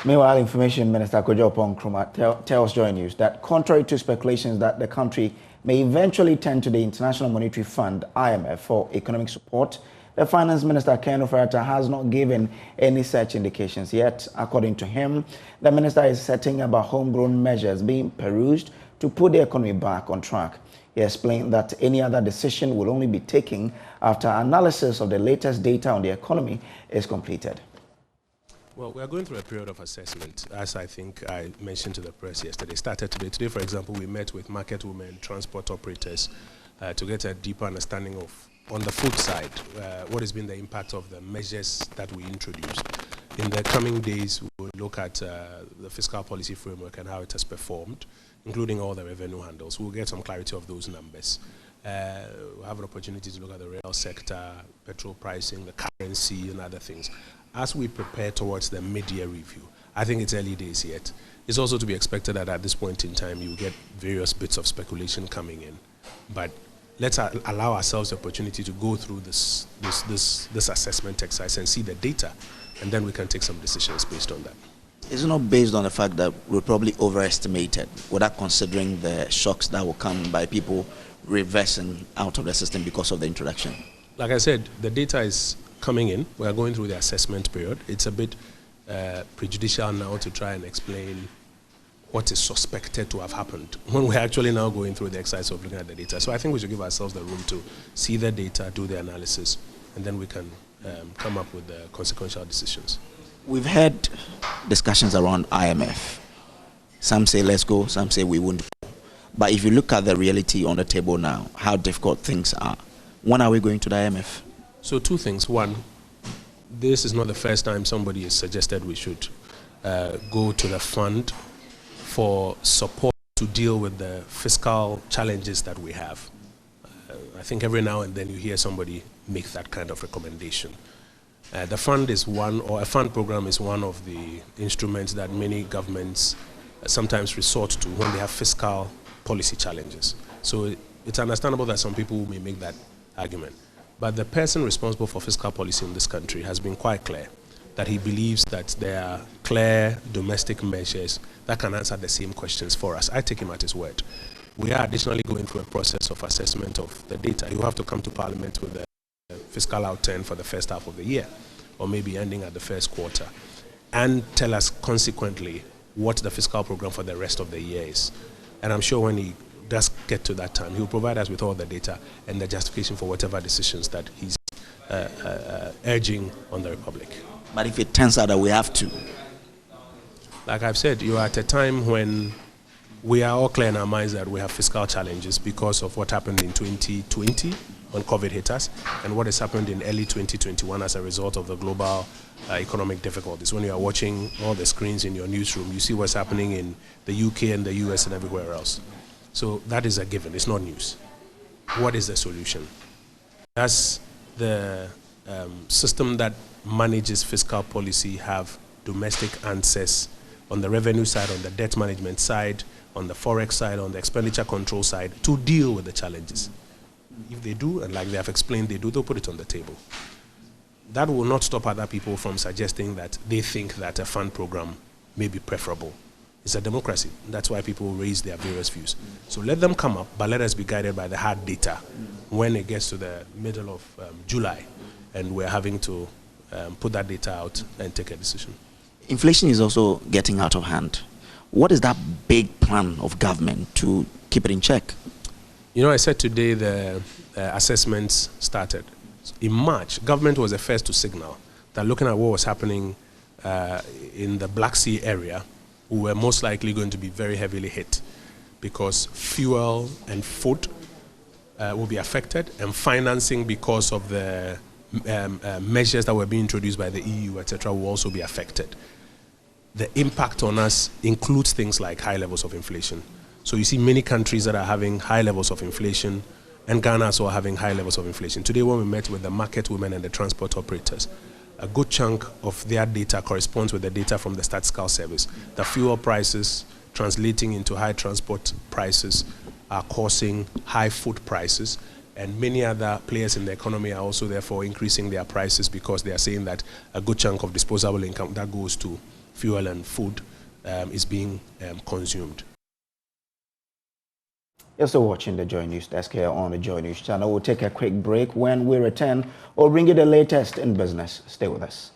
Meanwhile, Information Minister Oppong-Nkrumah tells JoyNews that contrary to speculations that the country may eventually turn to the International Monetary Fund, IMF, for economic support, the Finance Minister, Ken Ofori-Atta, has not given any such indications yet. According to him, the minister is setting about homegrown measures being perused to put the economy back on track. He explained that any other decision will only be taken after analysis of the latest data on the economy is completed. Well, we are going through a period of assessment, as I think I mentioned to the press yesterday. Started today. Today, for example, we met with market women, transport operators, to get a deeper understanding of, on the food side, what has been the impact of the measures that we introduced. In the coming days, we will look at the fiscal policy framework and how it has performed, including all the revenue handles. We'll get some clarity of those numbers. We'll have an opportunity to look at the rail sector, petrol pricing, the currency, and other things. As we prepare towards the mid-year review, I think it's early days yet. It's also to be expected that at this point in time, you get various bits of speculation coming in. But let's allow ourselves the opportunity to go through this assessment exercise and see the data, and then we can take some decisions based on that. It's not based on the fact that we're probably overestimated, without considering the shocks that will come by people reversing out of the system because of the introduction. Like I said, the data is coming in. We are going through the assessment period. It's a bit prejudicial now to try and explain what is suspected to have happened when we're actually now going through the exercise of looking at the data. So I think we should give ourselves the room to see the data, do the analysis, and then we can come up with the consequential decisions. We've had discussions around IMF. Some say let's go, some say we won't go. But if you look at the reality on the table now, how difficult things are, when are we going to the IMF? So two things. One, this is not the first time somebody has suggested we should go to the fund for support to deal with the fiscal challenges that we have. I think every now and then you hear somebody make that kind of recommendation. The fund is one, or a fund program is one of the instruments that many governments sometimes resort to when they have fiscal policy challenges. So it's understandable that some people may make that argument. But the person responsible for fiscal policy in this country has been quite clear that he believes that there are clear domestic measures that can answer the same questions for us. I take him at his word. We are additionally going through a process of assessment of the data. You have to come to Parliament with the fiscal outturn for the first half of the year, or maybe ending at the first quarter, and tell us consequently what the fiscal program for the rest of the year is. And I'm sure when he does get to that time, he'll provide us with all the data and the justification for whatever decisions that he's urging on the Republic. But if it turns out that we have to? Like I've said, you are at a time when we are all clear in our minds that we have fiscal challenges because of what happened in 2020 when COVID hit us, and what has happened in early 2021 as a result of the global economic difficulties. When you are watching all the screens in your newsroom, you see what's happening in the UK and the US and everywhere else. So that is a given, it's not news. What is the solution? Does the system that manages fiscal policy have domestic answers on the revenue side, on the debt management side, on the forex side, on the expenditure control side, to deal with the challenges? If they do, and like they have explained they do, they'll put it on the table. That will not stop other people from suggesting that they think that a fund program may be preferable. It's a democracy. That's why people raise their various views. So let them come up, but let us be guided by the hard data when it gets to the middle of July, and we're having to put that data out and take a decision. Inflation is also getting out of hand. What is that big plan of government to keep it in check? You know, I said today the assessments started. In March, government was the first to signal that looking at what was happening in the Black Sea area, we were most likely going to be very heavily hit because fuel and food will be affected, and financing because of the measures that were being introduced by the EU, etc., will also be affected. The impact on us includes things like high levels of inflation. So you see many countries that are having high levels of inflation, and Ghana also having high levels of inflation. Today when we met with the market women and the transport operators, a good chunk of their data corresponds with the data from the Statistical Service. The fuel prices translating into high transport prices are causing high food prices, and many other players in the economy are also therefore increasing their prices because they are saying that a good chunk of disposable income that goes to fuel and food is being consumed. You're still watching the Joy News desk here on the Joy News channel. We'll take a quick break. When we return, we'll bring you the latest in business. Stay with us.